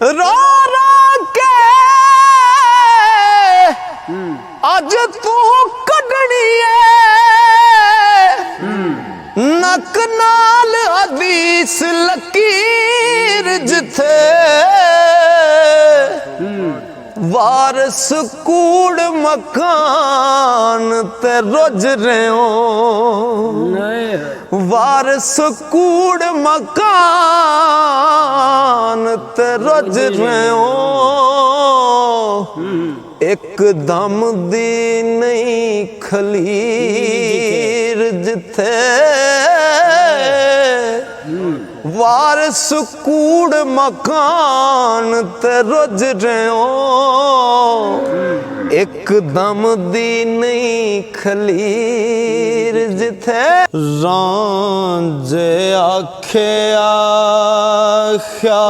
रो रो के अज तू कढ़नी है नक नाल हदीस लकीर जिथे वारस कूड़ मकान ते रुझ रहे हो वारस कूड़ मकान ते रुझ रहे हो एकदम दी नहीं खलीर जिथे वारस कूड़ मकान ते रुझ रहे हो एकदम दी नहीं खलीर जिथे रांझे आखे आख्या